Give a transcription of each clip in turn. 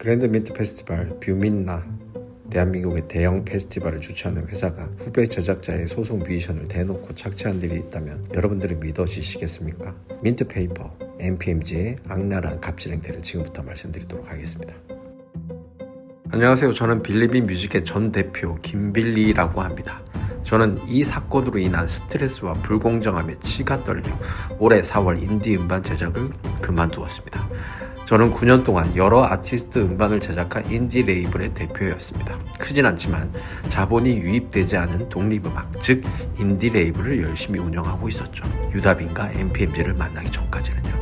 그랜드 민트 페스티벌 뷰민라, 대한민국의 대형 페스티벌을 주최하는 회사가 후배 제작자의 소속 뮤지션을 대놓고 착취한 일이 있다면 여러분들은 믿어지시겠습니까? 민트페이퍼, NPMG의 악랄한 갑질 행태를 지금부터 말씀드리도록 하겠습니다. 안녕하세요. 저는 빌리빈 뮤직의 전 대표 김빌리라고 합니다. 저는 이 사건으로 인한 스트레스와 불공정함에 치가 떨려 올해 4월 인디 음반 제작을 그만두었습니다. 저는 9년 동안 여러 아티스트 음반을 제작한 인디 레이블의 대표였습니다. 크진 않지만 자본이 유입되지 않은 독립음악, 즉 인디 레이블을 열심히 운영하고 있었죠. 유다빈과 NPMG를 만나기 전까지는요.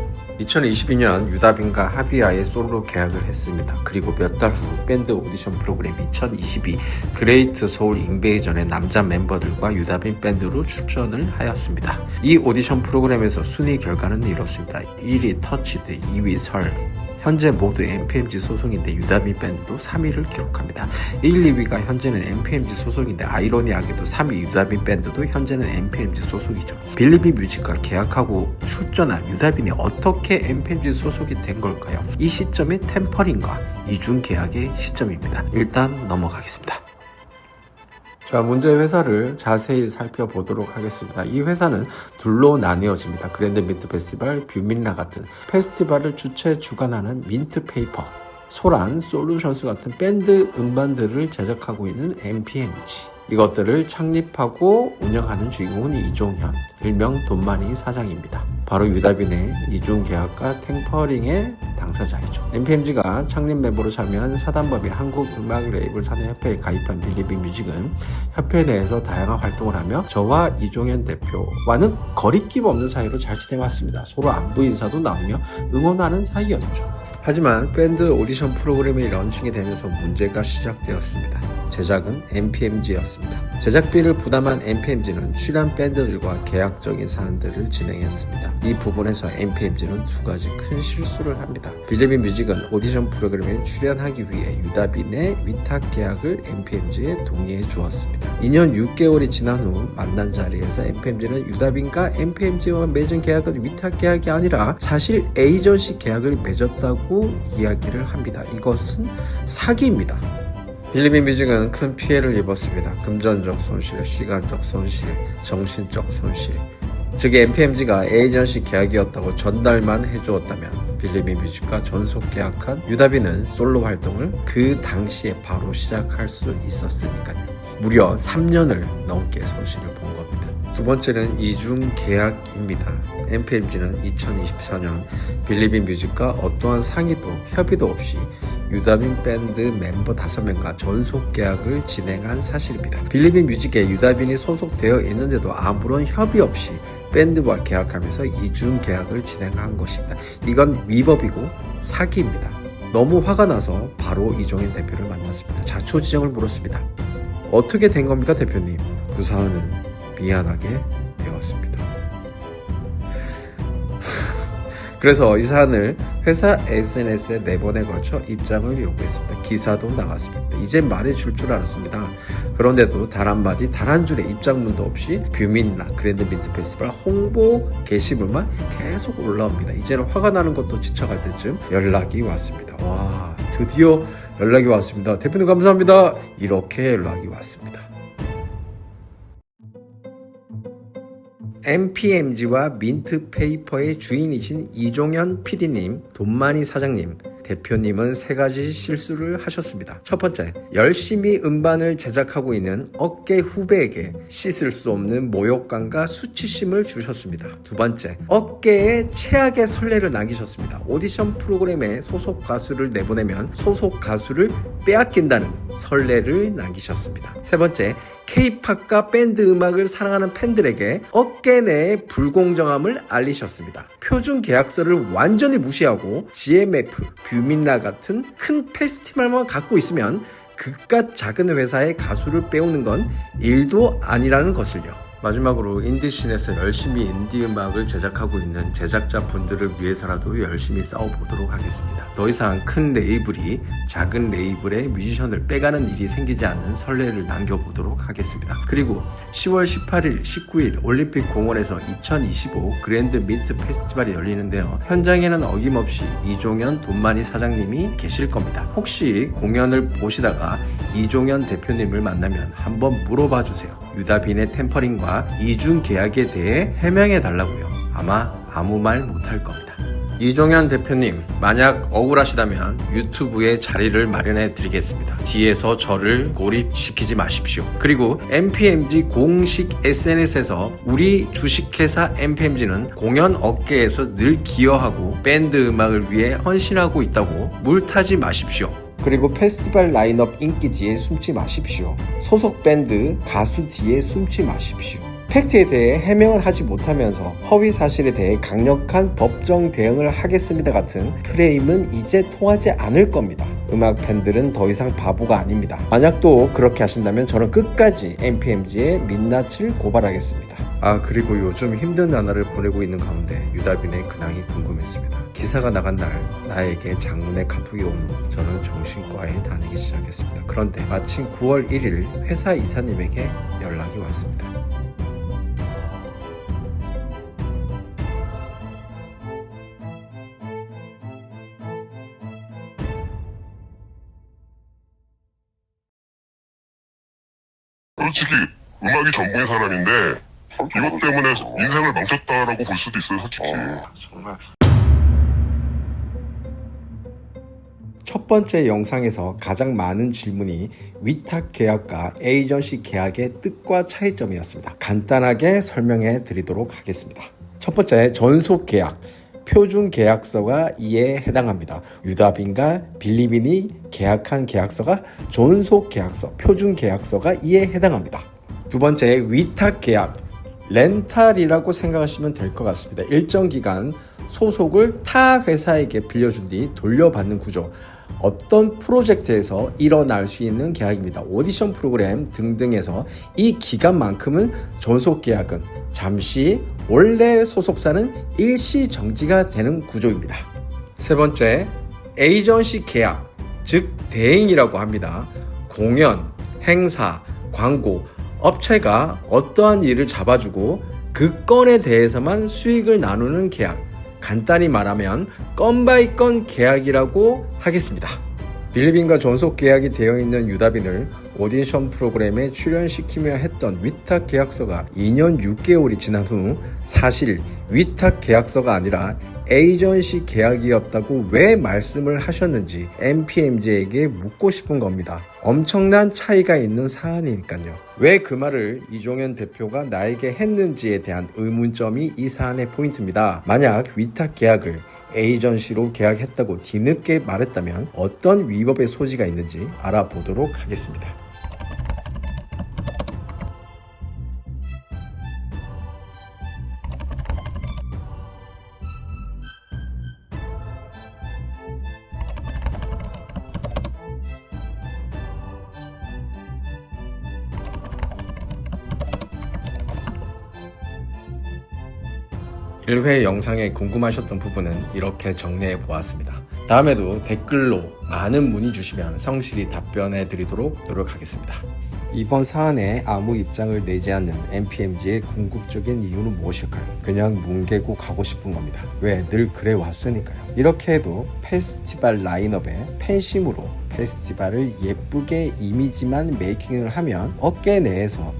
2022년 유다빈과 하비아의 솔로 계약을 했습니다. 그리고 몇 달 후 밴드 오디션 프로그램 2022 그레이트 소울 인베이전의 남자 멤버들과 유다빈 밴드로 출전을 하였습니다. 이 오디션 프로그램에서 순위 결과는 이렇습니다. 1위 터치드, 2위 설, 현재 모두 NPMG 소속인데 유다빈 밴드도 3위를 기록합니다. 1, 2위가 현재는 NPMG 소속인데 아이러니하게도 3위 유다빈 밴드도 현재는 NPMG 소속이죠. 빌리빈 뮤직과 계약하고 출전한 유다빈이 어떻게 NPMG 소속이 된 걸까요? 이 시점이 템퍼링과 이중 계약의 시점입니다. 일단 넘어가겠습니다. 자, 문제의 회사를 자세히 살펴보도록 하겠습니다. 이 회사는 둘로 나뉘어집니다. 그랜드 민트 페스티벌, 뷰민라 같은 페스티벌을 주관하는 민트페이퍼, 소란, 솔루션스 같은 밴드 음반들을 제작하고 있는 NPMG. 이것들을 창립하고 운영하는 주인공은 이종현, 일명 돈마니 사장입니다. 바로 유다빈의 이중 계약과 템퍼링의 당사자이죠. NPMG가 창립 멤버로 참여한 사단법인 한국음악 레이블 산업협회에 가입한 빌리빈 뮤직은 협회 내에서 다양한 활동을 하며 저와 이종현 대표와는 거리낌 없는 사이로 잘 지내왔습니다. 서로 안부 인사도 나누며 응원하는 사이였죠. 하지만 밴드 오디션 프로그램이 런칭이 되면서 문제가 시작되었습니다. 제작은 NPMG였습니다. 제작비를 부담한 NPMG는 출연 밴드들과 계약적인 사안들을 진행했습니다. 이 부분에서 NPMG는 두 가지 큰 실수를 합니다. 빌리빈 뮤직은 오디션 프로그램에 출연하기 위해 유다빈의 위탁 계약을 NPMG에 동의해 주었습니다. 2년 6개월이 지난 후 만난 자리에서 NPMG는 유다빈과 NPMG와 맺은 계약은 위탁 계약이 아니라 사실 에이전시 계약을 맺었다고 이야기를 합니다. 이것은 사기입니다. 빌리빈 뮤직은 큰 피해를 입었습니다. 금전적 손실, 시간적 손실, 정신적 손실. 즉 NPMG가 에이전시 계약이었다고 전달만 해주었다면 빌리빈 뮤직과 전속 계약한 유다빈은 솔로 활동을 그 당시에 바로 시작할 수 있었으니까요. 무려 3년을 넘게 손실을 본 겁니다. 두 번째는 이중 계약입니다. NPMG는 2024년 빌리빈 뮤직과 어떠한 상의도 협의도 없이 유다빈 밴드 멤버 5명과 전속 계약을 진행한 사실입니다. 빌리빈 뮤직에 유다빈이 소속되어 있는데도 아무런 협의 없이 밴드와 계약하면서 이중 계약을 진행한 것입니다. 이건 위법이고 사기입니다. 너무 화가 나서 바로 이종현 대표를 만났습니다. 자초지종을 물었습니다. 어떻게 된 겁니까, 대표님? 그 사안은 미안하게 되었습니다. 그래서 이 사안을 회사 SNS에 4번에 걸쳐 입장을 요구했습니다. 기사도 나갔습니다. 이제 말해줄 줄 알았습니다. 그런데도 단 한마디, 단 한 줄의 입장문도 없이 뷰민라, 그랜드 민트 페스티벌 홍보 게시물만 계속 올라옵니다. 이제는 화가 나는 것도 지쳐갈 때쯤 연락이 왔습니다. 와, 드디어 연락이 왔습니다. 대표님 감사합니다. 이렇게 연락이 왔습니다. NPMG와 민트페이퍼의 주인이신 이종현 PD님, 돈마니 사장님, 대표님은 3가지 실수를 하셨습니다. 첫 번째, 열심히 음반을 제작하고 있는 업계 후배에게 씻을 수 없는 모욕감과 수치심을 주셨습니다. 두 번째, 업계에 최악의 선례를 남기셨습니다. 오디션 프로그램에 소속 가수를 내보내면 소속 가수를 빼앗긴다는 선례를 남기셨습니다. 세 번째, K-팝과 밴드 음악을 사랑하는 팬들에게 업계 내의 불공정함을 알리셨습니다. 표준 계약서를 완전히 무시하고 GMF, 뷰민라 같은 큰 페스티벌만 갖고 있으면 그깟 작은 회사의 가수를 빼오는 건 일도 아니라는 것을요. 마지막으로 인디씬에서 열심히 인디 음악을 제작하고 있는 제작자분들을 위해서라도 열심히 싸워보도록 하겠습니다. 더 이상 큰 레이블이 작은 레이블의 뮤지션을 빼가는 일이 생기지 않는 선례를 남겨보도록 하겠습니다. 그리고 10월 18일, 19일 올림픽 공원에서 2025 그랜드 민트 페스티벌이 열리는데요. 현장에는 어김없이 이종현 돈마니 사장님이 계실 겁니다. 혹시 공연을 보시다가 이종현 대표님을 만나면 한번 물어봐 주세요. 유다빈의 템퍼링과 이중 계약에 대해 해명해 달라고요. 아마 아무 말 못할 겁니다. 이종현 대표님, 만약 억울하시다면 유튜브에 자리를 마련해 드리겠습니다. 뒤에서 저를 고립시키지 마십시오. 그리고 MPMG 공식 SNS에서 우리 주식회사 MPMG는 공연 업계에서 늘 기여하고 밴드 음악을 위해 헌신하고 있다고 물타지 마십시오. 그리고 페스티벌 라인업 인기 뒤에 숨지 마십시오. 소속 밴드, 가수 뒤에 숨지 마십시오. 팩트에 대해 해명을 하지 못하면서 허위 사실에 대해 강력한 법정 대응을 하겠습니다 같은 프레임은 이제 통하지 않을 겁니다. 음악 팬들은 더 이상 바보가 아닙니다. 만약 또 그렇게 하신다면 저는 끝까지 MPMG의 민낯을 고발하겠습니다. 그리고 요즘 힘든 나날을 보내고 있는 가운데 유다빈의 근황이 궁금했습니다. 기사가 나간 날 나에게 장문의 카톡이 온 후 저는 정신과에 다니기 시작했습니다. 그런데 마침 9월 1일 회사 이사님에게 연락이 왔습니다. 솔직히 음악이 전부의 사람인데 이것 때문에 인생을 망쳤다라고 볼 수도 있어요, 솔직히. 정말. 첫 번째 영상에서 가장 많은 질문이 위탁 계약과 에이전시 계약의 뜻과 차이점이었습니다. 간단하게 설명해 드리도록 하겠습니다. 첫 번째, 전속 계약. 표준 계약서가 이에 해당합니다. 유다빈과 빌리빈이 계약한 계약서가 전속 계약서, 표준 계약서가 이에 해당합니다. 두 번째, 위탁 계약. 렌탈이라고 생각하시면 될 것 같습니다. 일정 기간 소속을 타 회사에게 빌려준 뒤 돌려받는 구조. 어떤 프로젝트에서 일어날 수 있는 계약입니다. 오디션 프로그램 등등에서 이 기간만큼은 전속 계약은 잠시, 원래 소속사는 일시 정지가 되는 구조입니다. 세 번째, 에이전시 계약, 즉 대행이라고 합니다. 공연, 행사, 광고, 업체가 어떠한 일을 잡아주고 그 건에 대해서만 수익을 나누는 계약, 간단히 말하면 건 바이 건 계약이라고 하겠습니다. 빌리빈과 전속 계약이 되어 있는 유다빈을 오디션 프로그램에 출연시키며 했던 위탁 계약서가 2년 6개월이 지난 후 사실 위탁 계약서가 아니라 에이전시 계약이었다고 왜 말씀을 하셨는지 MPMG에게 묻고 싶은 겁니다. 엄청난 차이가 있는 사안이니까요. 왜 그 말을 이종현 대표가 나에게 했는지에 대한 의문점이 이 사안의 포인트입니다. 만약 위탁 계약을 에이전시로 계약했다고 뒤늦게 말했다면 어떤 위법의 소지가 있는지 알아보도록 하겠습니다. (1회) 영상에 궁금하셨던 부분은 이렇게 정리해 보았습니다. 다음에도 댓글로 많은 문의 주시면 성실히 답변해 드리도록 노력하겠습니다. 이번 사안에 아무 입장을 내지 않는 MPMG의 궁극적인 이유는 무엇일까요? 그냥 뭉개고 가고 싶은 겁니다. 왜? 늘 그래 왔으니까요. 이렇게 해도 페스티벌 라인업에 팬심으로 페스티벌을 예쁘게 이미지만 메이킹을 하면 업계 내에서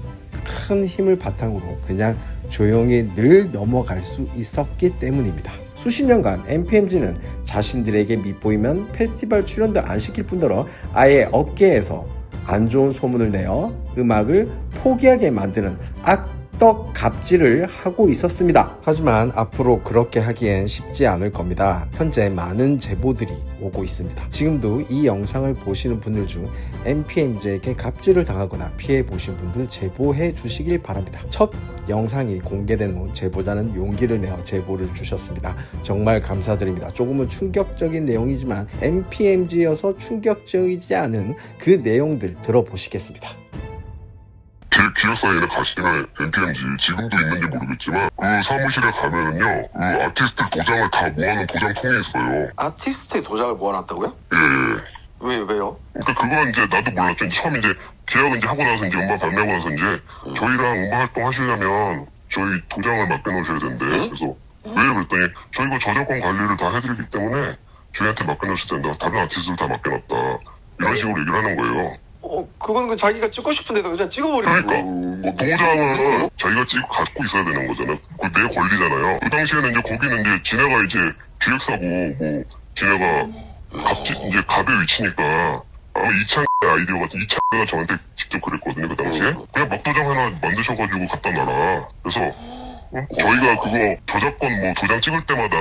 큰 힘을 바탕으로 그냥 조용히 늘 넘어갈 수 있었기 때문입니다. 수십 년간 MPMG는 자신들에게 밉보이면 페스티벌 출연도 안 시킬 뿐더러 아예 업계에서 안 좋은 소문을 내어 음악을 포기하게 만드는 악덕 갑질을 하고 있었습니다. 하지만 앞으로 그렇게 하기엔 쉽지 않을 겁니다. 현재 많은 제보들이 오고 있습니다. 지금도 이 영상을 보시는 분들 중 MPMG에게 갑질을 당하거나 피해 보신 분들 제보해 주시길 바랍니다. 첫 영상이 공개된 후 제보자는 용기를 내어 제보를 주셨습니다. 정말 감사드립니다. 조금은 충격적인 내용이지만 MPMG여서 충격적이지 않은 그 내용들 들어보시겠습니다. 들 기획사인에 가시면 NPMG 지금도 있는지 모르겠지만 그 사무실에 가면은요 그 아티스트 도장을 다 모아놓은 도장통이 있어요. 아티스트의 도장을 모아놨다고요? 예. 왜요? 그러니까 그건 이제 나도 몰랐죠. 처음 이제 계약을 이제 하고 나서 이제 음반 발매하고 나서 이제 저희랑 음반 활동 하시려면 저희 도장을 맡겨놓으셔야 된대. 그래서 왜 그랬더니 저희가 저작권 관리를 다 해드리기 때문에 저희한테 맡겨놓으셔야 된다. 다른 아티스트를 다 맡겨놨다. 이런 식으로 얘기를 하는 거예요. 그건 그 자기가 찍고 싶은데도 그냥 찍어버리고. 그러니까 뭐 도장은 자기가 갖고 있어야 되는 거잖아요. 그 내 권리잖아요. 그 당시에는 이제 거기는 이제 지네가 이제 기획사고 뭐 지네가 이제 갑의 위치니까 아마 이창 아이디어 같은 이창가 저한테 직접 그랬거든요. 그 당시에 그냥 막도장 하나 만드셔가지고 갖다 놔라. 그래서 저희가 그거 저작권 뭐 도장 찍을 때마다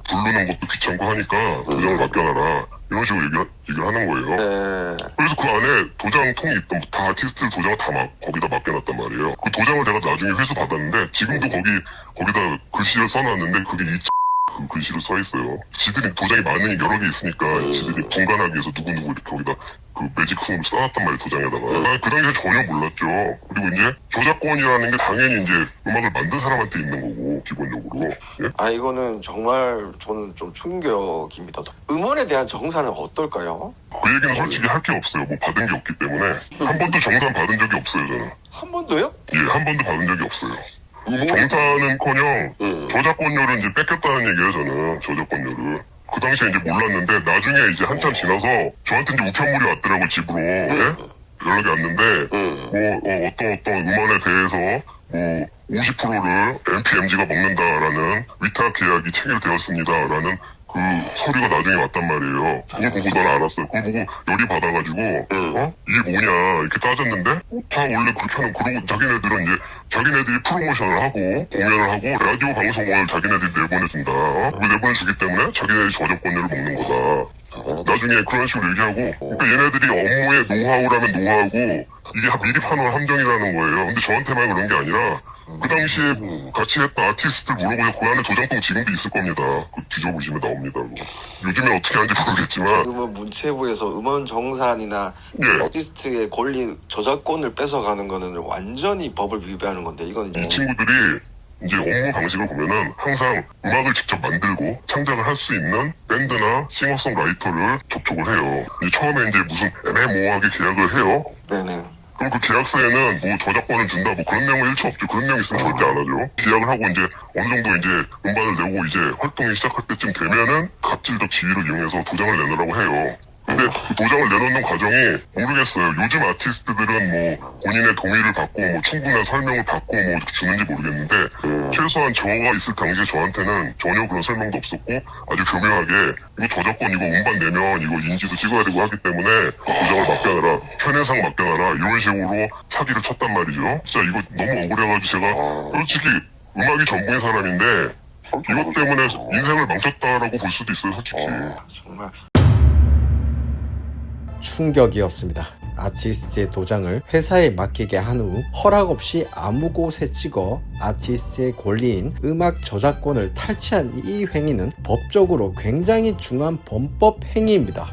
부르는 것도 귀찮고 하니까 도장을 맡겨놔라. 이런 식으로 얘기를 하는 거예요. 그래서 그 안에 도장통이 있던 다 아티스트 도장을 다 거기다 맡겨놨단 말이에요. 그 도장을 제가 나중에 회수 받았는데 지금도 거기다 글씨를 써놨는데 그게 그 글씨로 써있어요. 지들이 도장이 많으니 여러 개 있으니까 지들이 분간하기 위해서 누구누구 이렇게 거기다 그 매직품을 써놨단 말이에요. 도장에다가. 그 당시에 전혀 몰랐죠. 그리고 이제 저작권이라는 게 당연히 이제 음악을 만든 사람한테 있는 거고 기본적으로. 예? 이거는 정말 저는 좀 충격입니다. 음원에 대한 정산은 어떨까요? 그 얘기는 솔직히 할 게 없어요. 뭐 받은 게 없기 때문에. 한 번도 정산 받은 적이 없어요, 저는. 한 번도요? 예, 한 번도 받은 적이 없어요. 정산은커녕 저작권료를 이제 뺏겼다는 얘기예요, 저는. 저작권료를. 그 당시에 이제 몰랐는데 나중에 이제 한참 지나서 저한테 이제 우편물이 왔더라고 집으로. 예? 연락이 왔는데 뭐 어떤 음원에 대해서 뭐 50%를 NPMG가 먹는다라는 위탁 계약이 체결되었습니다라는 그 서류가 나중에 왔단 말이에요. 그걸 보고 난 알았어요. 그걸 보고 열이 받아가지고 이게 뭐냐 이렇게 따졌는데 다 원래 그렇게 하는. 그러고 자기네들은 이제 자기네들이 프로모션을 하고 공연을 하고 라디오 방송을 자기네들이 내보내준다. 그걸 내보내주기 때문에 자기네들이 저작권료를 먹는 거다. 나중에 그런 식으로 얘기하고 그러니까 얘네들이 업무의 노하우라면 노하우고 이게 미리 파놓은 함정이라는 거예요. 근데 저한테만 그런 게 아니라 그 당시에 같이 했던 아티스트들 물어보면 그 안에 도장통 지금도 있을 겁니다. 그 뒤져보시면 나옵니다. 요즘에 어떻게 하는지 모르겠지만 지금은 문체부에서 음원 정산이나 예. 아티스트의 권리 저작권을 뺏어가는 거는 완전히 법을 위배하는 건데 이건 이 친구들이 이제 업무 방식을 보면은 항상 음악을 직접 만들고 창작을 할 수 있는 밴드나 싱어송라이터를 접촉을 해요. 처음에 이제 무슨 애매모호하게 계약을 해요. 네네. 그럼 그 계약서에는 뭐 저작권을 준다 뭐 그런 내용은 일체 없죠. 그런 내용 있으면 절대 안 하죠. 계약을 하고 이제 어느 정도 이제 음반을 내고 이제 활동이 시작할 때쯤 되면은 갑질적 지위를 이용해서 도장을 내놓으라고 해요. 근데 그 도장을 내놓는 과정이 모르겠어요. 요즘 아티스트들은 뭐 본인의 동의를 받고 뭐 충분한 설명을 받고 뭐 이렇게 주는지 모르겠는데 최소한 저가 있을 당시에 저한테는 전혀 그런 설명도 없었고 아주 교묘하게 이거 저작권 이거 음반 내면 이거 인지도 찍어야 되고 하기 때문에 도장을 맡겨놔라. 편의상 맡겨놔라. 이런 식으로 사기를 쳤단 말이죠. 진짜 이거 너무 억울해가지고 제가 솔직히 음악이 전부인 사람인데 이것 때문에 인생을 망쳤다라고 볼 수도 있어요. 솔직히. 정말 충격이었습니다. 아티스트의 도장을 회사에 맡기게 한 후 허락 없이 아무 곳에 찍어 아티스트의 권리인 음악 저작권을 탈취한 이 행위는 법적으로 굉장히 중요한 범법 행위입니다.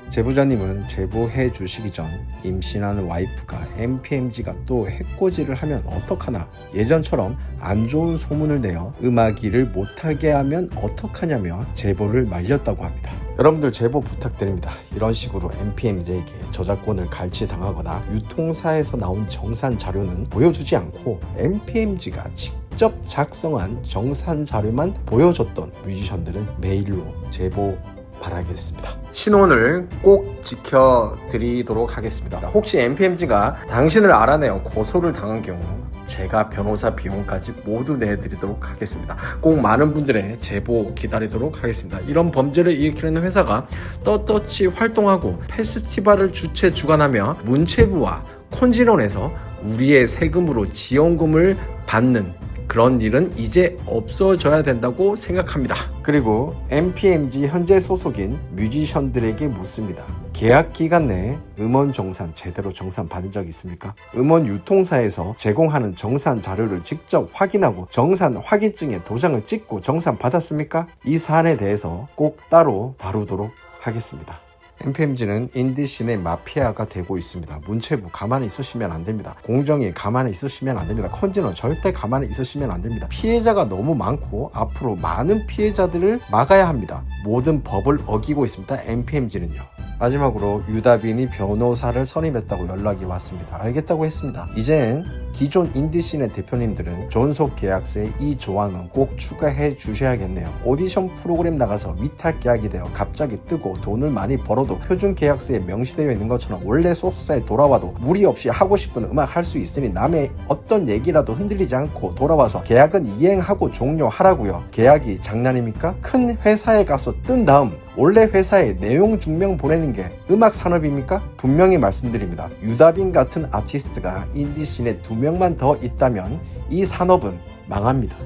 제보자님은 제보해 주시기 전 임신하는 와이프가 NPMG가 또 해코지를 하면 어떡하나, 예전처럼 안 좋은 소문을 내어 음악일을 못하게 하면 어떡하냐며 제보를 말렸다고 합니다. 여러분들 제보 부탁드립니다. 이런 식으로 NPMG에게 저작권을 갈취당하거나 유통사에서 나온 정산 자료는 보여주지 않고 NPMG가 직접 작성한 정산 자료만 보여줬던 뮤지션들은 메일로 제보 바라겠습니다. 신원을 꼭 지켜드리도록 하겠습니다. 혹시 NPMG가 당신을 알아내어 고소를 당한 경우 제가 변호사 비용까지 모두 내드리도록 하겠습니다. 꼭 많은 분들의 제보 기다리도록 하겠습니다. 이런 범죄를 일으키는 회사가 떳떳이 활동하고 페스티벌을 주최 주관하며 문체부와 콘진원에서 우리의 세금으로 지원금을 받는 그런 일은 이제 없어져야 된다고 생각합니다. 그리고 MPMG 현재 소속인 뮤지션들에게 묻습니다. 계약 기간 내에 음원 정산 제대로 정산 받은 적 있습니까? 음원 유통사에서 제공하는 정산 자료를 직접 확인하고 정산 확인증에 도장을 찍고 정산 받았습니까? 이 사안에 대해서 꼭 따로 다루도록 하겠습니다. MPMG는 인디씬의 마피아가 되고 있습니다. 문체부 가만히 있으시면 안 됩니다. 공정위 가만히 있으시면 안 됩니다. 컨진원 절대 가만히 있으시면 안 됩니다. 피해자가 너무 많고 앞으로 많은 피해자들을 막아야 합니다. 모든 법을 어기고 있습니다. MPMG는요. 마지막으로 유다빈이 변호사를 선임했다고 연락이 왔습니다. 알겠다고 했습니다. 이젠 기존 인디씬의 대표님들은 존속 계약서에 이 조항은 꼭 추가해 주셔야겠네요. 오디션 프로그램 나가서 위탁 계약이 되어 갑자기 뜨고 돈을 많이 벌어도 표준 계약서에 명시되어 있는 것처럼 원래 소속사에 돌아와도 무리 없이 하고 싶은 음악 할 수 있으니 남의 어떤 얘기라도 흔들리지 않고 돌아와서 계약은 이행하고 종료하라고요. 계약이 장난입니까? 큰 회사에 가서 뜬 다음 원래 회사에 내용 증명 보내는 게 음악 산업입니까? 분명히 말씀드립니다. 유다빈 같은 아티스트가 인디씬에 2명만 더 있다면 이 산업은 망합니다.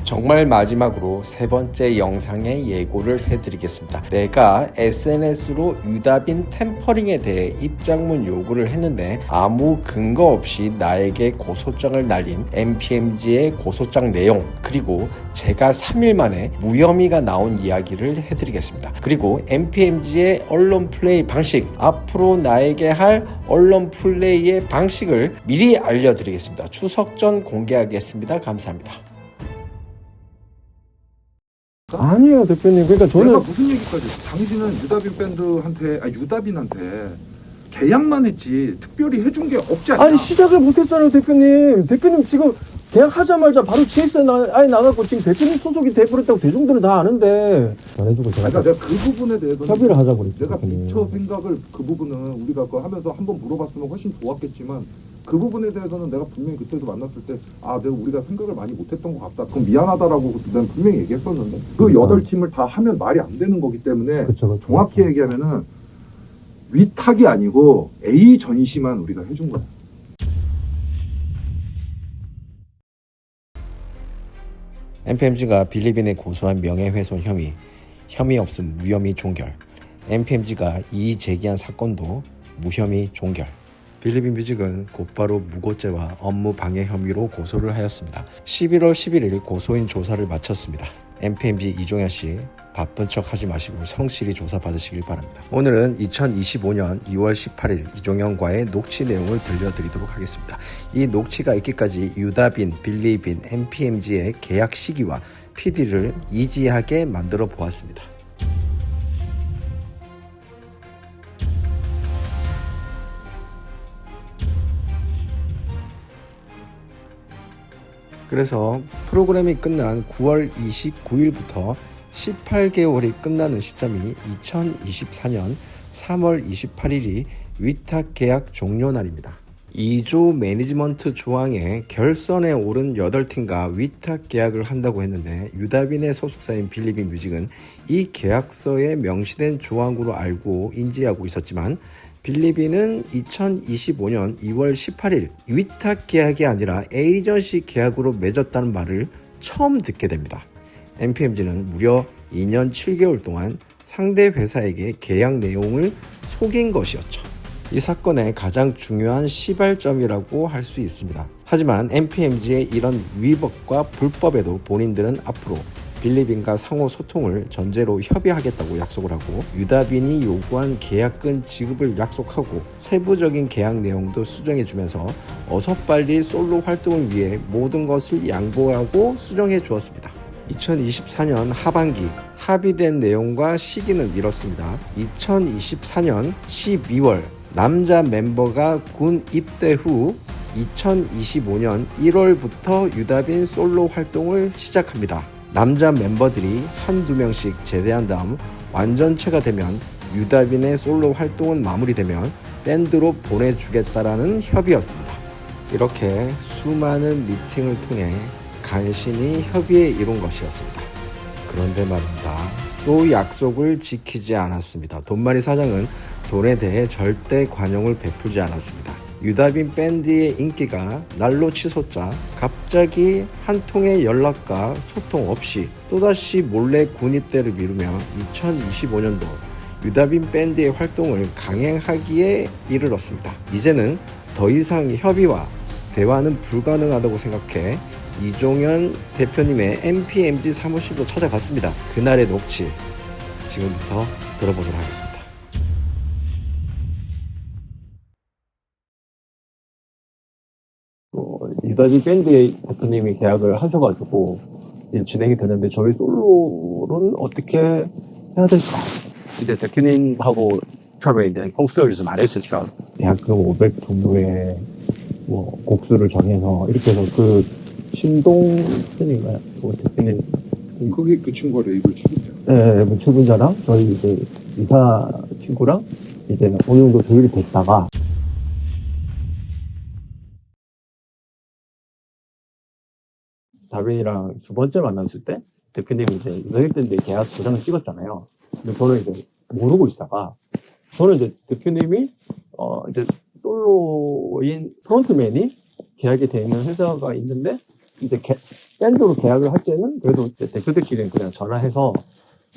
정말 마지막으로 세 번째 영상의 예고를 해드리겠습니다. 내가 SNS로 유다빈 템퍼링에 대해 입장문 요구를 했는데 아무 근거 없이 나에게 고소장을 날린 MPMG의 고소장 내용, 그리고 제가 3일 만에 무혐의가 나온 이야기를 해드리겠습니다. 그리고 MPMG의 언론 플레이 방식, 앞으로 나에게 할 언론 플레이의 방식을 미리 알려드리겠습니다. 추석 전 공개하겠습니다. 감사합니다. 아니에요, 대표님. 그러니까 저는 내가 무슨 얘기까지? 당신은 유다빈한테 계약만 했지 특별히 해준 게 없지 않냐? 아니 시작을 못했잖아요, 대표님. 대표님 지금 계약하자마자 바로 GS에 아예 나갔고 지금 대표님 소속이 돼버렸다고 대중들은 다 아는데 잘해주고 제가 그러니까 내가 그 부분에 대해서는 협의를 하자고 그랬죠. 내가 대표님. 미처 생각을 그 부분은 우리가 그거 하면서 한번 물어봤으면 훨씬 좋았겠지만 그 부분에 대해서는 내가 분명히 그때도 만났을 때 내가 우리가 생각을 많이 못했던 것 같다. 그럼 미안하다라고 난 분명히 얘기했었는데 그 8팀을 다 하면 말이 안 되는 거기 때문에 그쵸. 정확히 얘기하면은 위탁이 아니고 A 전시만 우리가 해준 거야. MPMG가 빌리빈에 고소한 명예훼손 혐의 없음 무혐의 종결. MPMG가 이의 제기한 사건도 무혐의 종결. 빌리빈 뮤직은 곧바로 무고죄와 업무 방해 혐의로 고소를 하였습니다. 11월 11일 고소인 조사를 마쳤습니다. MPMG 이종현 씨 바쁜 척 하지 마시고 성실히 조사받으시길 바랍니다. 오늘은 2025년 2월 18일 이종현과의 녹취 내용을 들려드리도록 하겠습니다. 이 녹취가 있기까지 유다빈, 빌리빈, MPMG의 계약 시기와 PD를 이지하게 만들어 보았습니다. 그래서 프로그램이 끝난 9월 29일부터 18개월이 끝나는 시점이 2024년 3월 28일이 위탁 계약 종료 날입니다. 2조 매니지먼트 조항에 결선에 오른 8팀과 위탁 계약을 한다고 했는데 유다빈의 소속사인 빌리빈 뮤직은 이 계약서에 명시된 조항으로 알고 인지하고 있었지만 빌리빈은 2025년 2월 18일 위탁 계약이 아니라 에이전시 계약으로 맺었다는 말을 처음 듣게 됩니다. MPMG는 무려 2년 7개월 동안 상대 회사에게 계약 내용을 속인 것이었죠. 이 사건의 가장 중요한 시발점이라고 할 수 있습니다. 하지만 MPMG의 이런 위법과 불법에도 본인들은 앞으로 빌리빈과 상호 소통을 전제로 협의하겠다고 약속을 하고 유다빈이 요구한 계약금 지급을 약속하고 세부적인 계약 내용도 수정해주면서 어서 빨리 솔로 활동을 위해 모든 것을 양보하고 수정해 주었습니다. 2024년 하반기 합의된 내용과 시기는 이렇습니다. 2024년 12월 남자 멤버가 군 입대 후 2025년 1월부터 유다빈 솔로 활동을 시작합니다. 남자 멤버들이 한두 명씩 제대한 다음 완전체가 되면 유다빈의 솔로 활동은 마무리되면 밴드로 보내주겠다라는 협의였습니다. 이렇게 수많은 미팅을 통해 간신히 협의에 이룬 것이었습니다. 그런데 말입니다. 또 약속을 지키지 않았습니다. 돈마리 사장은 돈에 대해 절대 관용을 베풀지 않았습니다. 유다빈 밴드의 인기가 날로 치솟자 갑자기 한 통의 연락과 소통 없이 또다시 몰래 군입대를 미루며 2025년도 유다빈 밴드의 활동을 강행하기에 이르렀습니다. 이제는 더 이상 협의와 대화는 불가능하다고 생각해 이종현 대표님의 NPMG 사무실로 찾아갔습니다. 그날의 녹취 지금부터 들어보도록 하겠습니다. 유다빈 밴드의 대표님이 계약을 하셔가지고 이제 진행이 되는데 저희 솔로는 어떻게 해야 될까? 이제 대표님하고 처음에 이제 곡수를 좀 말했었죠. 대학교 500 정도의 뭐 곡수를 정해서 이렇게 해서 그 신동준인가요? 그 대표님 그게 그 친구가 레이블 친구예요. 네, 최분자랑 저희 이제 이사 친구랑 이제 어느 정도 조율이 됐다가 다빈이랑 두 번째 만났을 때 대표님이 이제 유다빈 계약 도장을 찍었잖아요. 근데 저는 이제 모르고 있다가 저는 이제 대표님이 이제 솔로인 프론트맨이 계약이 돼 있는 회사가 있는데 이제 밴드로 계약을 할 때는 그래도 이제 대표들끼리는 그냥 전화해서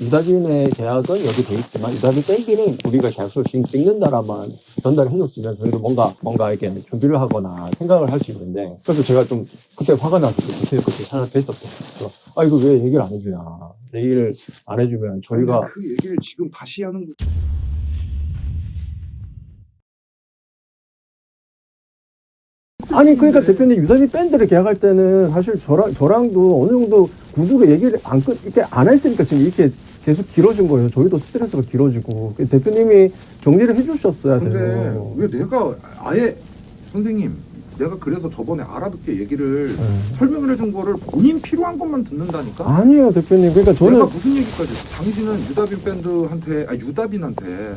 유다빈의 계약은 여기 돼 있지만 유다빈 밴드는 우리가 계약서를 지금 찍는다라만 전달해줬으면 저희도 뭔가 이렇게 준비를 하거나 생각을 할 수 있는데 그래서 제가 좀 그때 화가 나서 대표님 그때 찾아뵀었어요. 그래서 이거 왜 얘기를 안 해주냐. 얘기를 안 해주면 저희가 그 얘기를 지금 다시 하는 거. 아니 그러니까 대표님 유다빈 밴드를 계약할 때는 사실 저랑도 어느 정도 구두로 얘기를 이렇게 안 했으니까 지금 이렇게 계속 길어진 거예요. 저희도 스트레스가 길어지고 대표님이 정리를 해주셨어야 근데 돼요. 왜 내가 아예 선생님 내가 그래서 저번에 알아듣게 얘기를 설명을 해준 거를 본인 필요한 것만 듣는다니까? 아니에요 대표님. 그러니까 저는 내가 무슨 얘기까지 했어? 당신은 유다빈 밴드한테 유다빈한테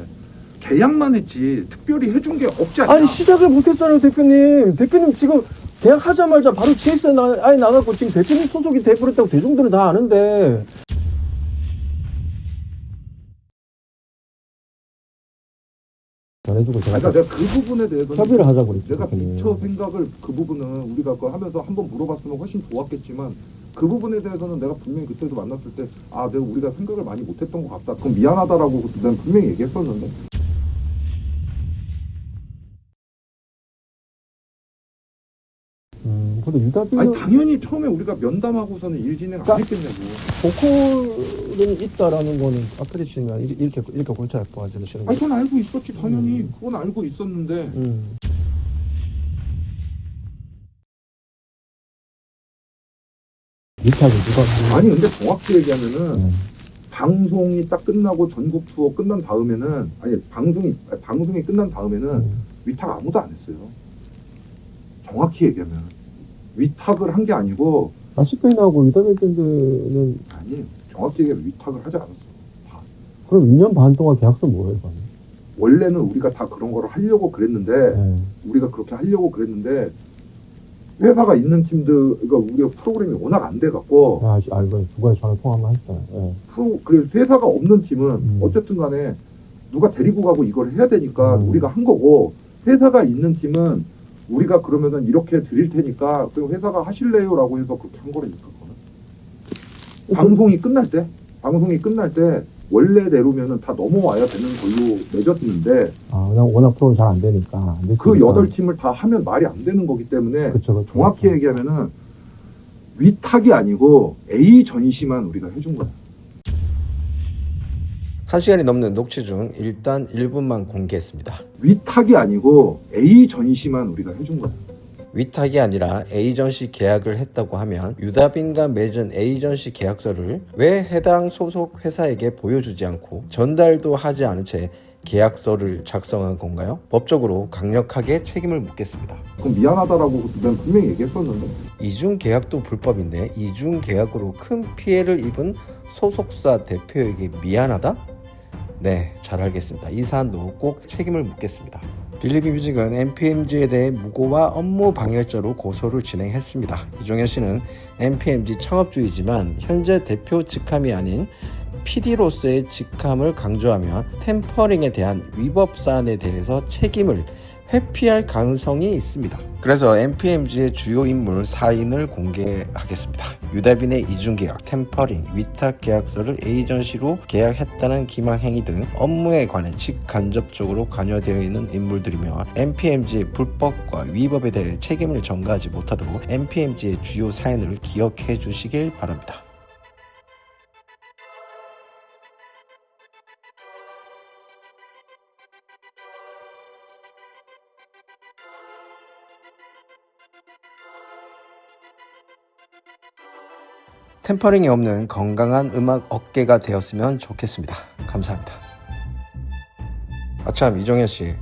계약만 했지 특별히 해준 게 없지 않냐? 아니 시작을 못했잖아요 대표님. 대표님 지금 계약하자마자 바로 GS에 나가고 지금 대표님 소속이 돼버렸다고 대중들은 다 아는데 전해주고 제가 그러니까 내가 그 부분에 대해서는 협의를 하자고 그랬죠. 내가 대표님. 미처 생각을 그 부분은 우리가 그거 하면서 한번 물어봤으면 훨씬 좋았겠지만 그 부분에 대해서는 내가 분명히 그때도 만났을 때 내가 우리가 생각을 많이 못했던 것 같다. 그럼 미안하다라고 난 분명히 얘기했었는데 근데 유다빈은 아니 당연히 처음에 우리가 면담하고서는 일 진행 안 했겠냐고. 보컬은 있다라는 거는 아프리 씨는 이렇게 골치 아파 하시는 아니 거예요. 그건 알고 있었지 당연히. 그건 알고 있었는데 미타고 누가 아니 근데 정확히 얘기하면은 방송이 딱 끝나고 전국 투어 끝난 다음에는 방송이 끝난 다음에는 위탁 아무도 안 했어요. 정확히 얘기하면 위탁을 한 게 아니고 아시페인하고 유다빈 밴드는 아니 정확히 얘기하면 위탁을 하지 않았어. 다. 그럼 2년 반 동안 계약서 뭐예요? 그러면? 원래는 우리가 다 그런 거를 하려고 그랬는데 우리가 그렇게 하려고 그랬는데 회사가 있는 팀들 그러니까 우리가 프로그램이 워낙 안 돼 갖고 이거 누가 전화 통화 한번 했어요. 네. 그래서 회사가 없는 팀은 어쨌든 간에 누가 데리고 가고 이걸 해야 되니까 우리가 한 거고 회사가 있는 팀은 우리가 그러면은 이렇게 드릴 테니까 그 회사가 하실래요라고 해서 그렇게 한 거라니까 그거는. 방송이 끝날 때 원래대로면은 다 넘어와야 되는 걸로 맺었는데 워낙 프로가 잘 안 되니까 그 8팀을 다 하면 말이 안 되는 거기 때문에 그쵸. 정확히 얘기하면은 위탁이 아니고 A 전시만 우리가 해준 거야. 1시간이 넘는 녹취 중 일단 1분만 공개했습니다. 위탁이 아니고 A 전시만 우리가 해준 거야. 위탁이 아니라 에이전시 계약을 했다고 하면 유다빈과 맺은 에이전시 계약서를 왜 해당 소속 회사에게 보여주지 않고 전달도 하지 않은 채 계약서를 작성한 건가요? 법적으로 강력하게 책임을 묻겠습니다. 그럼 미안하다라고 난 분명히 얘기했었는데. 이중 계약도 불법인데 이중 계약으로 큰 피해를 입은 소속사 대표에게 미안하다? 네, 잘 알겠습니다. 이 사안도 꼭 책임을 묻겠습니다. 빌리비 뮤직은 NPMG에 대해 무고와 업무 방해죄로 고소를 진행했습니다. 이종현 씨는 NPMG 창업주이지만 현재 대표 직함이 아닌 PD로서의 직함을 강조하며 템퍼링에 대한 위법 사안에 대해서 책임을 회피할 가능성이 있습니다. 그래서 MPMG의 주요 인물 4인을 공개하겠습니다. 유다빈의 이중계약, 템퍼링, 위탁 계약서를 에이전시로 계약했다는 기망행위 등 업무에 관해 직간접적으로 관여되어 있는 인물들이며 MPMG의 불법과 위법에 대해 책임을 전가하지 못하도록 MPMG의 주요 사인을 기억해 주시길 바랍니다. 템퍼링이 없는 건강한 음악 업계가 되었으면 좋겠습니다. 감사합니다. 아참, 이정현씨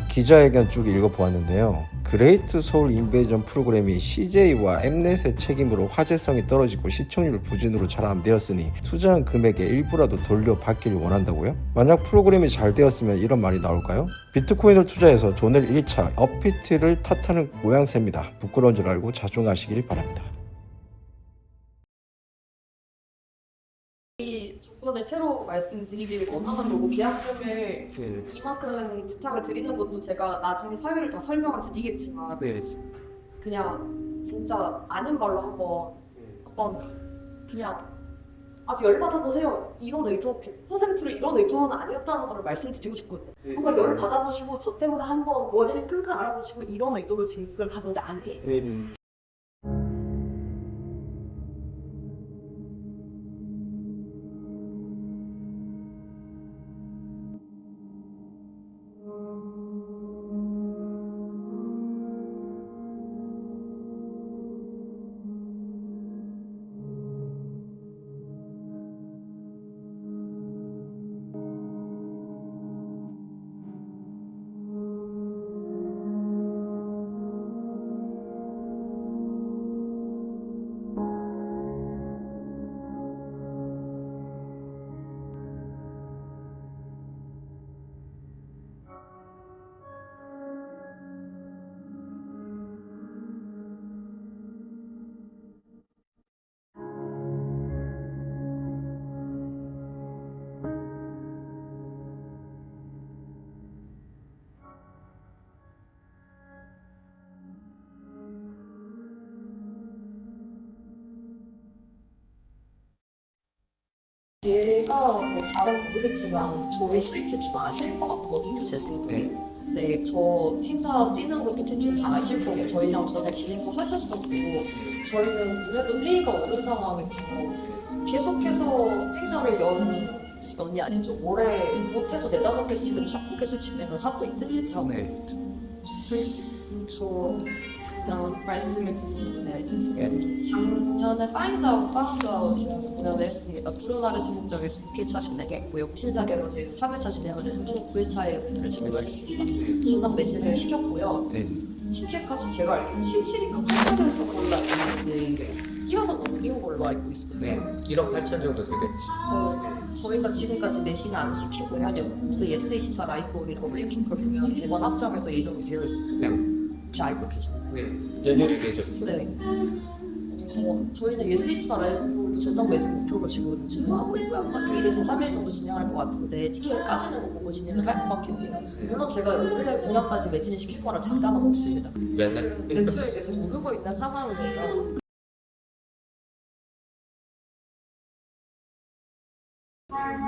기자회견 쭉 읽어보았는데요. 그레이트 서울 인베이전 프로그램이 CJ와 엠넷의 책임으로 화제성이 떨어지고 시청률 부진으로 잘 안 되었으니 투자한 금액의 일부라도 돌려받기를 원한다고요? 만약 프로그램이 잘 되었으면 이런 말이 나올까요? 비트코인을 투자해서 돈을 1차 업비트를 탓하는 모양새입니다. 부끄러운 줄 알고 자중하시길 바랍니다. 이 조건을 새로 말씀드리기를 원하는 거고 계약금을 이만큼 부탁을 드리는 것도 제가 나중에 사유를 더 설명을 드리겠지만 그냥 진짜 아는 말로 한번 그냥 아주 열받아 보세요. 이런 의도 100%로 이런 의도는 아니었다는 걸 말씀드리고 싶거든요. 한번 열 받아보시고 저 때문에 한번 원인을 끙끙 알아보시고 이런 의도를 지금 가져오는데 아니에요. 제가 뭐 잘은 모르겠지만 저희 스위트 좀 아실 것 같거든요, 제 생각에. 네, 저 행사 뛰는 것도 대충 다 아실 거예요. 저희랑 전에 진행도 하셨었고 저희는 그래도 회의가 어려운 상황에서 계속해서 행사를 연이 아니죠. 올해 못해도 4-5개씩은 자꾸 계속 진행을 하고 있더라고요. 그래서 그냥 말씀을 드리는데 작년에 파운드아웃 공연을 했습니다. 프로나르 수목장에서 6회차 진행했고요. 신사 게러지에서 3회차 진행을 해서 총 9회차의 공연을 진행을 했습니다. 조상 매진을 시켰고요. 티켓값이 제가 알기로는 77인가 8천에서 걸로 알고 있는데 1억 원 넘긴 걸로 알고 있어요. 1억 8천 정도 되겠지. 저희가 지금까지 매진을 안 시키고 그냥 그 예스24 라이브홀이라고 블랙핑크 공연 대만 합정에서 예정이 되어 있습니다. 혹시 알고 계시나요? 예정이 되죠. 네. 저희는 예스24 라이브 전성 매진 목표로 지금 진행하고 있고요. 아마 2일에서 3일 정도 진행할 것 같은데 티켓을 까지는 거 보고 진행을 할 것 같긴 해요. 물론 제가 올해 공연까지 매진을 시킬 거라 장담은 없습니다. 맨날 매출이 계속 오르고 있는 상황이에요.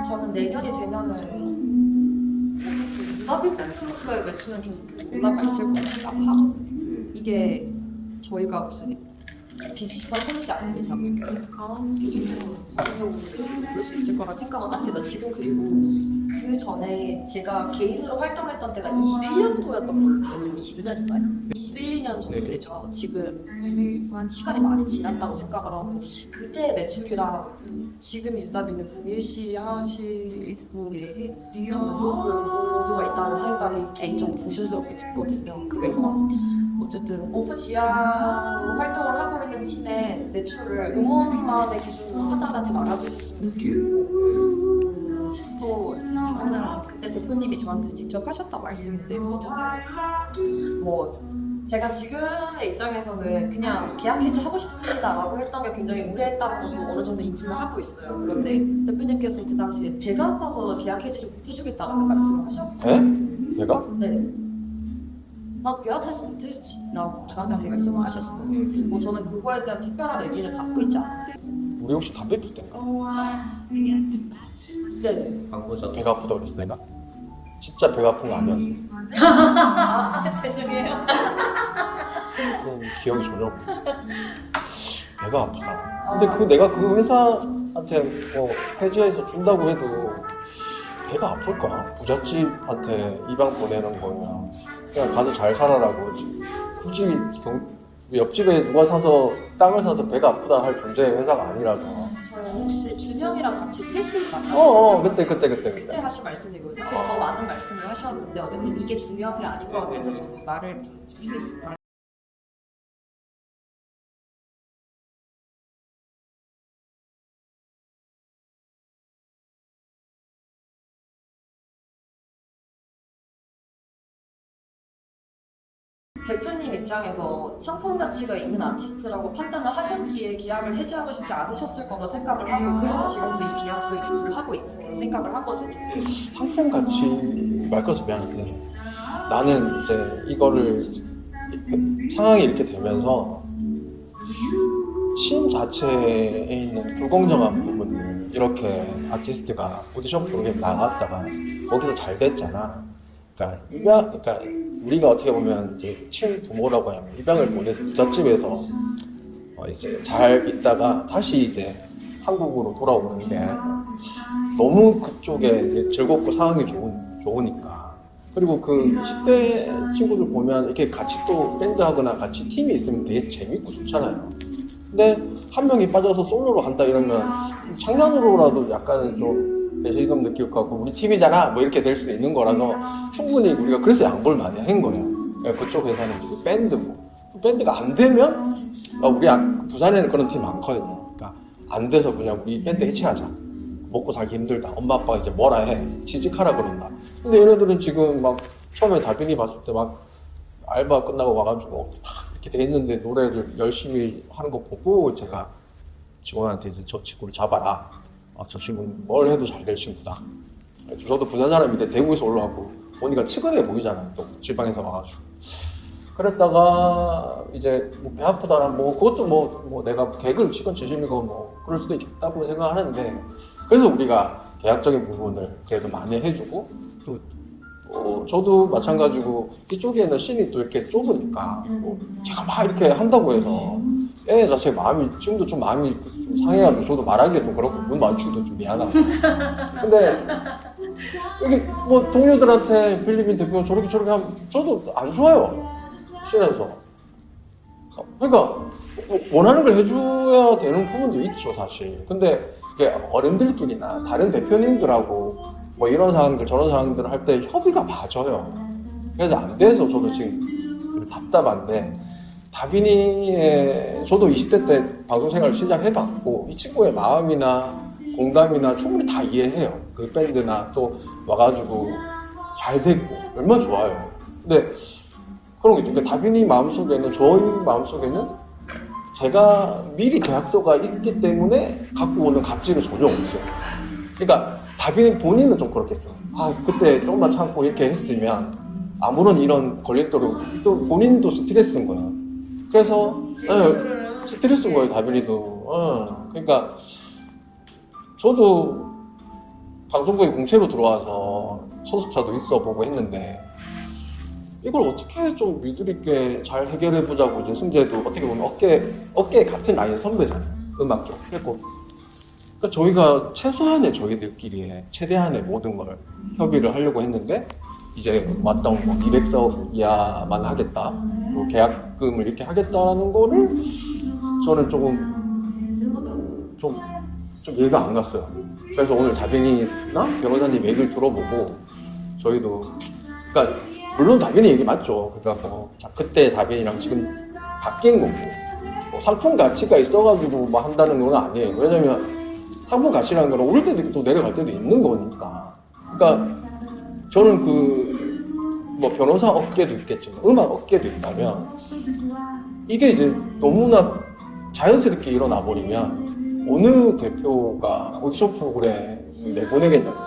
저는 내년이 되면은 유다빈 밴드로서의 매출은 계속 올라가 있을 것 같다고 하죠. 이게 저희가 무슨 비주가 서비스 아닌 이상 전적으로 볼 수 있을 거라 생각은 합니다. 지금 그리고 그 전에 제가 개인으로 활동했던 때가 21년도였던 걸로 22년인가요? 21, 2년 정도 되죠. 지금 한 시간이 많이 지났다고 생각을 하고 그때 매출이랑 지금 유다빈은 일시하시는 게 조금 오류가 있다는 생각이 개인적으로 부실스럽게 들거든요. 그래서 어쨌든 오프 지향으로 활동을 하고 있는 팀의 매출을 음원만의 기준으로 판단하지 말아주셨으면 좋겠고 또 하나 그때 대표님이 저한테 직접 하셨다고 말씀인데 뭐 제가 지금의 입장에서는 그냥 계약 해지 하고 싶습니다라고 했던 게 굉장히 무례했다고 어느 정도 인지는 하고 있어요. 그런데 대표님께서 그 당시에 배가 아파서 계약 해지를 못 해주겠다라는 말씀을 하셨어요. 배가? 네. 나 계약해서 못 해주지 라고 저한테 말씀을 하셨어요. 뭐 저는 그거에 대한 특별한 의미를 갖고 있지 않은데 우리 혹시 담배 필 때인가? 네네. 광고자 배가 아프다 그랬어 내가? 진짜 배가 아픈 거 아니었어. 죄송해요. 그런 기억이 전혀 없어. 배가 아프다. 근데 내가 그 회사한테 뭐 폐지해서 준다고 해도 배가 아플까? 부잣집한테 입양 보내는 거면 그냥 가서 잘 살아라고. 굳이 옆집에 누가 사서 땅을 사서 배가 아프다 할 존재의 회사가 아니라서. 저 혹시 준영이랑 같이 셋이 만났어요? 그때. 하신 말씀이거든요. 더 많은 말씀을 하셨는데 어쨌든 이게 중요한 게 아닌 것 같아서 저도 말을 줄이겠습니다. 대표님 입장에서 상품 가치가 있는 아티스트라고 판단을 하셨기에 계약을 해지하고 싶지 않으셨을 거라 생각을 하고 그래서 지금도 이 계약서에 준수를 하고 있는 생각을 하거든요. 상품 가치 말 것은 미안한데 나는 이제 이거를 상황이 이렇게 되면서 신 자체에 있는 불공정한 부분들 이렇게 아티스트가 오디션 프로그램 나갔다가 거기서 잘 됐잖아. 그러니까 우리가 어떻게 보면 이제 친부모라고 하면 입양을 보내서 부잣집에서 이제 잘 있다가 다시 이제 한국으로 돌아오는 게 너무 그쪽에 이제 즐겁고 상황이 좋으니까. 그리고 그 10대 친구들 보면 이렇게 같이 또 밴드 하거나 같이 팀이 있으면 되게 재밌고 좋잖아요. 근데 한 명이 빠져서 솔로로 간다 이러면 장난으로라도 약간은 좀 배신감 느낄 것 같고 우리 팀이잖아 뭐 이렇게 될 수도 있는 거라서 충분히 우리가 그래서 양보를 많이 한 거예요. 그쪽 회사는 지금 밴드고 밴드가 안 되면 우리 부산에는 그런 팀 많거든요. 그러니까 안 돼서 그냥 우리 밴드 해체하자. 먹고 살기 힘들다. 엄마 아빠가 이제 뭐라 해. 취직하라 그런다. 근데 얘네들은 지금 막 처음에 다빈이 봤을 때 막 알바 끝나고 와가지고 이렇게 돼 있는데 노래를 열심히 하는 거 보고 제가 직원한테 이제 저 친구를 잡아라. 저 친구는 뭘 해도 잘 될 친구다. 저도 부산 사람인데 대구에서 올라왔고 보니까 측은해 보이잖아요. 또 지방에서 와가지고. 그랬다가 이제 뭐 배 아프다라 뭐 그것도 뭐 내가 개그를 치건 진심이고 뭐 그럴 수도 있겠다고 생각하는데 그래서 우리가 계약적인 부분을 그래도 많이 해주고 또 저도 마찬가지고 이쪽에는 씬이 또 이렇게 좁으니까 뭐 제가 막 이렇게 한다고 해서 애 자체 마음이 지금도 좀 마음이 좀 상해가지고 저도 말하기가 좀 그렇고 눈 마주치기도 좀 미안하고 근데 여기 뭐 동료들한테 필리핀 대표 저렇게 하면 저도 안 좋아요 씬에서. 그러니까 원하는 걸 해줘야 되는 부분도 있죠 사실. 근데 이게 어른들끼리나 다른 대표님들하고 뭐 이런 상황들 저런 상황들을 할 때 협의가 맞아요. 그래서 안 돼서 저도 지금 답답한데 다빈이의 저도 20대 때 방송 생활을 시작해봤고 이 친구의 마음이나 공감이나 충분히 다 이해해요. 그 밴드나 또 와가지고 잘 됐고 얼마나 좋아요. 근데 그런 게 있죠. 그러니까 다빈이 마음속에는 저희 마음속에는 제가 미리 계약서가 있기 때문에 갖고 오는 갑질은 전혀 없어요. 그러니까 다빈이 본인은 좀 그렇겠죠. 그때 조금만 참고 이렇게 했으면 아무런 이런 걸림돌이 또 본인도 스트레스인 거야. 그래서 스트레스인 거예요 다빈이도. 그러니까 저도 방송국에 공채로 들어와서 소속사도 있어보고 했는데 이걸 어떻게 좀 유들 있게 잘 해결해보자고 이제 승재도 어떻게 보면 어깨 같은 라인 선배잖아요. 음악적. 그랬고 그러니까 저희가 최소한의 저희들끼리 최대한의 모든 걸 협의를 하려고 했는데 이제 왔던 뭐 200석 이하만 하겠다. 또 계약금을 이렇게 하겠다라는 거를 저는 좀 이해가 안 갔어요. 그래서 오늘 다빈이나 변호사님 얘기를 들어보고 저희도 그러니까 물론 다빈이 얘기 맞죠. 그러니까 뭐 그때 다빈이랑 지금 바뀐 거고 뭐 상품 가치가 있어가지고 뭐 한다는 건 아니에요. 왜냐면 상품 가치라는 건 오를 때도 있고 또 내려갈 때도 있는 거니까. 그러니까 저는 뭐 변호사 업계도 있겠지만 음악 업계도 있다면 이게 이제 너무나 자연스럽게 일어나 버리면 어느 대표가 오디션 프로그램 내보내겠냐고.